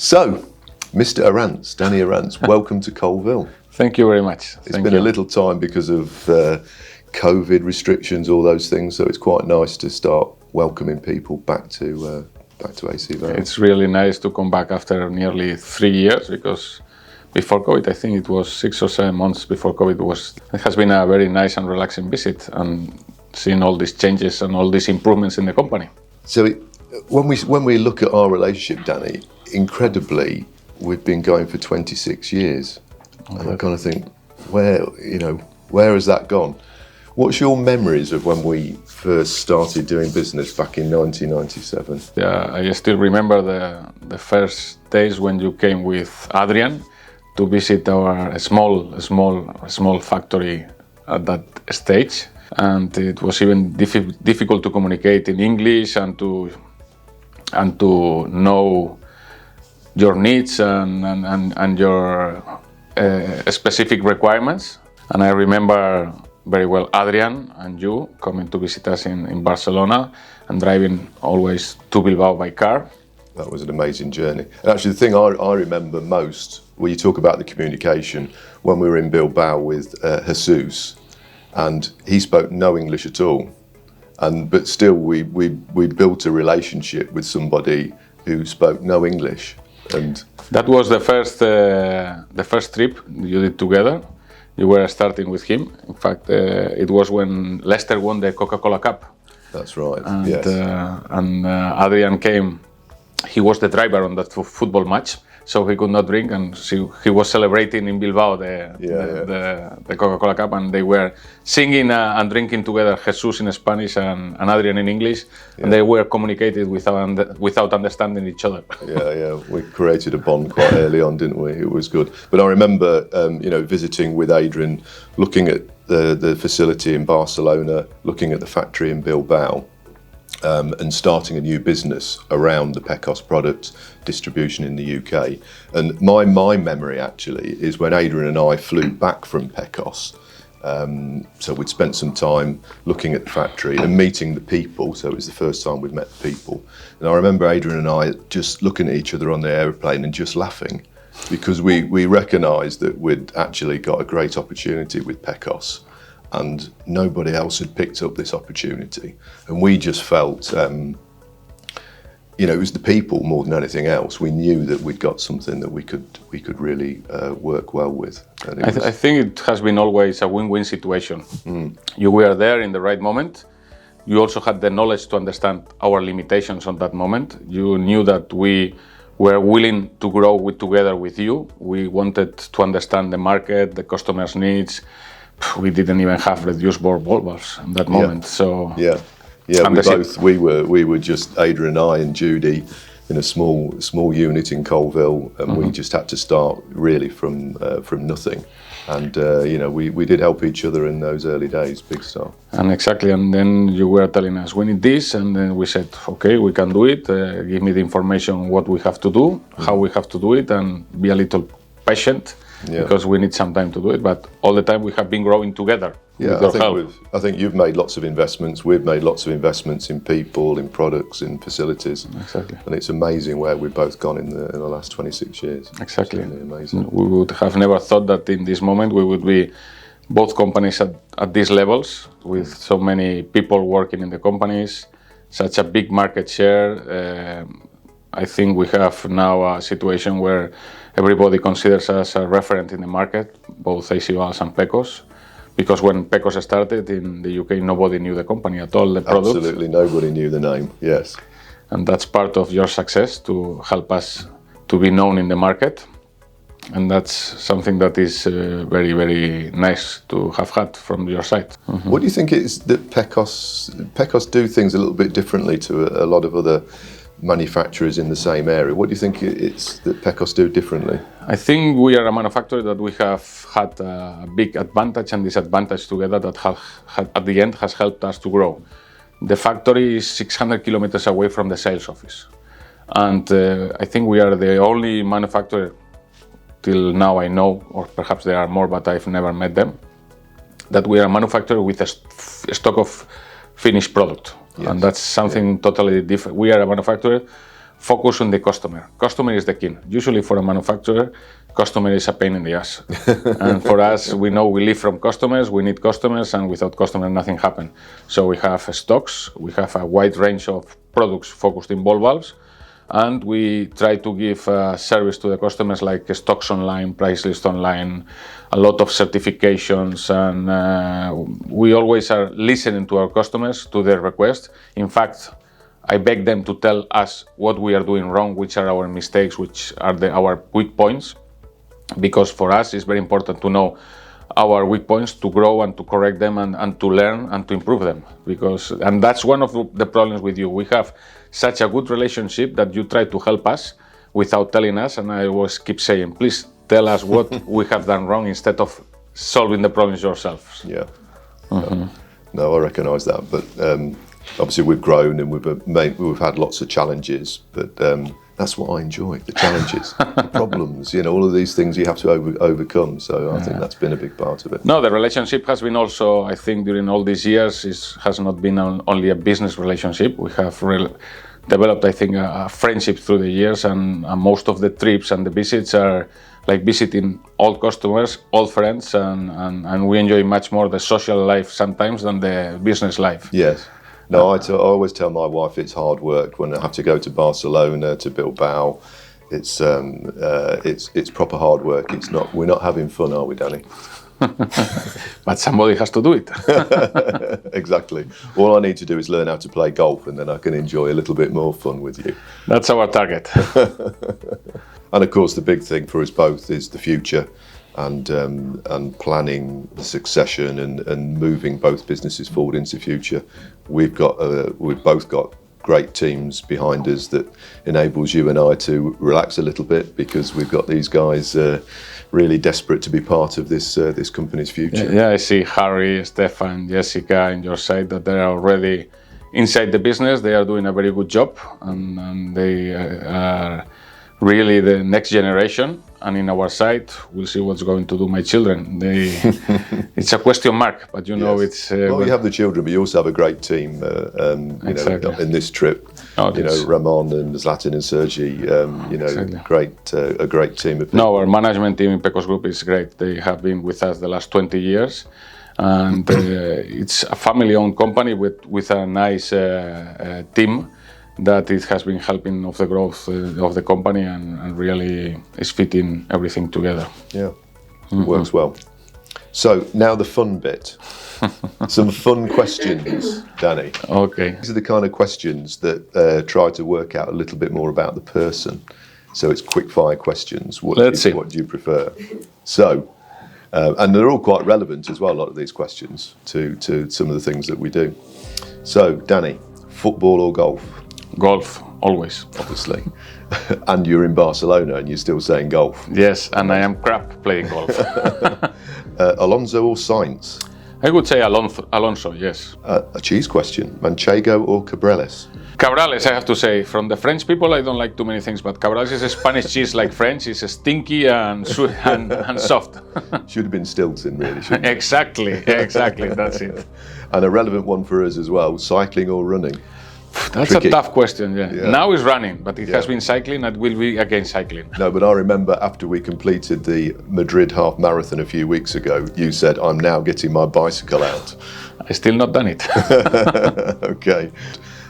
So, Mr. Arranz, Daniel Arranz, welcome to Colville. Thank you very much. It's been a little time because of COVID restrictions, all those things, so it's quite nice to start welcoming people back to AC Vale. It's really nice to come back after nearly 3 years, because before COVID, I think it was 6 or 7 months before COVID, it has been a very nice and relaxing visit, and seeing all these changes and all these improvements in the company. So when we look at our relationship, Danny, incredibly, we've been going for 26 years. Okay. And I kind of think, where has that gone? What's your memories of when we first started doing business back in 1997? Yeah, I still remember the first days when you came with Adrian to visit our small factory at that stage, and it was even difficult to communicate in English and to know your needs and your specific requirements. And I remember very well Adrian and you coming to visit us in Barcelona and driving always to Bilbao by car. That was an amazing journey. And actually, the thing I remember most, when you talk about the communication, when we were in Bilbao with Jesus, and he spoke no English at all, but still we built a relationship with somebody who spoke no English. And that was the first trip you did together. You were starting with him. In fact, it was when Leicester won the Coca-Cola Cup. That's right. And, yes. And Adrian came. He was the driver on that football match, so he could not drink, and he was celebrating in Bilbao the Coca-Cola Cup, and they were singing and drinking together, Jesus in Spanish and Adrian in English, and they were communicating without understanding each other. Yeah, we created a bond quite early on, didn't we? It was good. But I remember, visiting with Adrian, looking at the facility in Barcelona, looking at the factory in Bilbao, and starting a new business around the Pekos product distribution in the UK. And my memory actually is when Adrian and I flew back from Pekos. So we'd spent some time looking at the factory and meeting the people. So it was the first time we'd met the people. And I remember Adrian and I just looking at each other on the aeroplane and just laughing, because we recognised that we'd actually got a great opportunity with Pekos, and nobody else had picked up this opportunity. And we just felt, it was the people more than anything else. We knew that we'd got something that we could really work well with. I think it has been always a win-win situation. You were there in the right moment. You also had the knowledge to understand our limitations on that moment. You knew that we were willing to grow together with you. We wanted to understand the market, the customer's needs. We didn't even have reduced bore valves in that moment. So we were just Adrian and I and Judy in a small unit in Colville, and we just had to start really from nothing. And we did help each other in those early days, big stuff. And exactly, and then you were telling us we need this, and then we said, okay, we can do it. Give me the information what we have to do, how we have to do it, and be a little patient. Yeah. Because we need some time to do it, but all the time we have been growing together. Yeah, I think you've made lots of investments. We've made lots of investments in people, in products, in facilities. Exactly. And it's amazing where we've both gone in the last 26 years. Exactly. It's really amazing. We would have never thought that in this moment we would be both companies at these levels, with so many people working in the companies, such a big market share. I think we have now a situation where everybody considers us a referent in the market, both AC Vale and Pekos, because when Pekos started in the UK, nobody knew the company at all, the product. Absolutely, nobody knew the name, yes. And that's part of your success, to help us to be known in the market. And that's something that is very, very nice to have had from your side. Mm-hmm. What do you think it is that Pekos do things a little bit differently to a lot of other manufacturers in the same area? What do you think it's that Pekos do differently? I think we are a manufacturer that we have had a big advantage and disadvantage together that at the end has helped us to grow. The factory is 600 kilometers away from the sales office. And I think we are the only manufacturer, till now I know, or perhaps there are more, but I've never met them, that we are a manufacturer with a stock of finished product. Yes. And that's something totally different. We are a manufacturer focus on the customer. Customer is the king. Usually for a manufacturer, customer is a pain in the ass. And for us, we know we live from customers, we need customers, and without customers, nothing happens. So we have stocks, we have a wide range of products focused in ball valves, and we try to give service to the customers like stocks online, price list online, a lot of certifications, and we always are listening to our customers, to their requests. In fact, I beg them to tell us what we are doing wrong, which are our mistakes, which are our weak points, because for us it's very important to know our weak points, to grow and to correct them, and to learn and to improve them. And that's one of the problems with you. We have such a good relationship that you try to help us without telling us, and I always keep saying, please tell us what we have done wrong instead of solving the problems yourselves. Yeah. No, I recognise that, but obviously we've grown and we've had lots of challenges, but that's what I enjoy, the challenges, the problems, all of these things you have to overcome. So I think that's been a big part of it. No, the relationship has been also, I think, during all these years, has not been only a business relationship. We have developed, I think, a friendship through the years, and most of the trips and the visits are like visiting old customers, old friends, and we enjoy much more the social life sometimes than the business life. Yes. No, I always tell my wife it's hard work when I have to go to Barcelona, to Bilbao. It's proper hard work. We're not having fun, are we, Danny? But somebody has to do it. Exactly. All I need to do is learn how to play golf, and then I can enjoy a little bit more fun with you. That's our target. And of course, the big thing for us both is the future, and planning the succession and moving both businesses forward into the future. We've both got great teams behind us that enables you and I to relax a little bit, because we've got these guys really desperate to be part of this company's future. Yeah, I see Harry, Stefan, Jessica in your side that they are already inside the business. They are doing a very good job, and they are really the next generation. And in our side, we'll see what's going to do my children. It's a question mark, but Yes. it's. Well, you have the children, but you also have a great team. Exactly. In this trip, Ramon and Zlatan and Sergi. Exactly. A great team of people. No, our management team in Pekos Group is great. They have been with us the last 20 years, and it's a family-owned company with a nice team that it has been helping of the growth of the company, and really is fitting everything together. Yeah, works well. So now the fun bit. Some fun questions, Danny. Okay. These are the kind of questions that try to work out a little bit more about the person. So it's quick fire questions. Let's see. What do you prefer? So, and they're all quite relevant as well, a lot of these questions, to some of the things that we do. So, Danny, football or golf? Golf, always. Obviously. And you're in Barcelona and you're still saying golf. Yes, and I am crap playing golf. Alonso or Sainz? I would say Alonso, yes. A cheese question. Manchego or Cabrales? Cabrales, I have to say, from the French people, I don't like too many things, but Cabrales is a Spanish cheese like French. It's stinky and sweet and soft. Should have been Stilton, really, shouldn't it? Exactly, that's it. And a relevant one for us as well, cycling or running? That's tricky. A tough question, yeah. Now it's running, but it has been cycling, and will be again cycling. No, but I remember after we completed the Madrid half marathon a few weeks ago, you said, I'm now getting my bicycle out. I still not done it. Okay.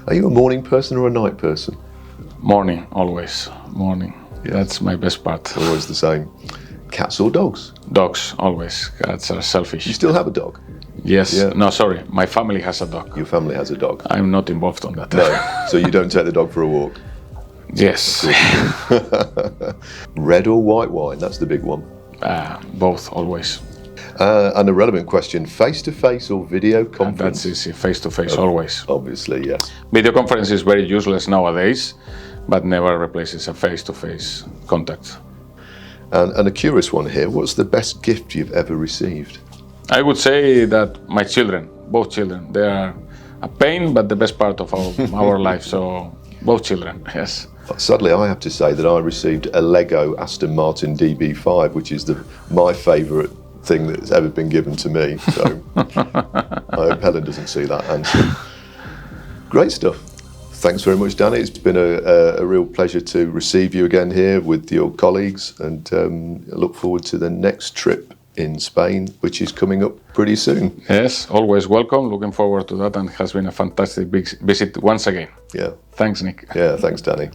Are you a morning person or a night person? Morning, always. Morning. Yeah. That's my best part. Always the same. Cats or dogs? Dogs, always. Cats are selfish. You still have a dog? Yes. Yeah. No, sorry. My family has a dog. Your family has a dog? I'm not involved on that. No. So you don't take the dog for a walk? Yes. Red or white wine? That's the big one. Both, always. And a relevant question, face-to-face or video conference? That's easy, face-to-face, always. Obviously, yes. Video conference is very useless nowadays, but never replaces a face-to-face contact. And a curious one here, what's the best gift you've ever received? I would say that my children, both children, they are a pain, but the best part of our life, so both children, yes. Sadly, I have to say that I received a Lego Aston Martin DB5, which is my favourite thing that's ever been given to me. So I hope Helen doesn't see that answer. Great stuff. Thanks very much, Danny. It's been a real pleasure to receive you again here with your colleagues, and I look forward to the next trip in Spain, which is coming up pretty soon. Yes, always welcome. Looking forward to that, and it has been a fantastic visit once again. Yeah. Thanks, Nick. Yeah, thanks, Danny.